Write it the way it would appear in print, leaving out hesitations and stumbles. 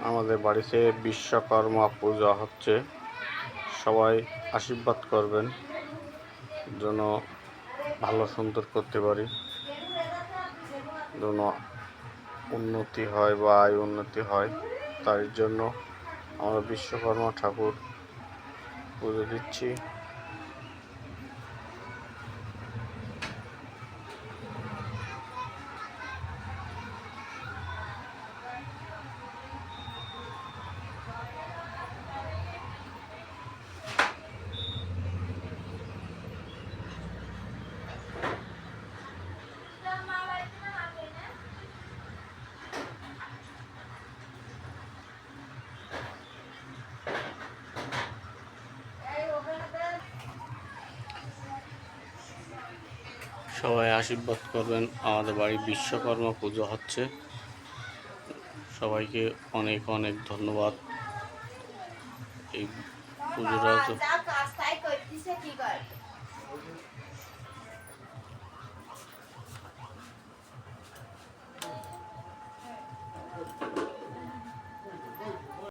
আমাদের বাড়িতে বিশ্বকর্মা পূজা হচ্ছে। সবাই আশীর্বাদ করবেন যেন ভালো সুন্দর করতে পারি, যেন উন্নতি হয় বা আয় উন্নতি হয়। তার জন্য আমরা বিশ্বকর্মা ঠাকুর পুজো দিচ্ছি। সবাই আশীর্বাদ করবেন। আমাদের বাড়ি বিশ্বকর্মা পুজো হচ্ছে। সবাইকে অনেক অনেক ধন্যবাদ। এই পুজোটা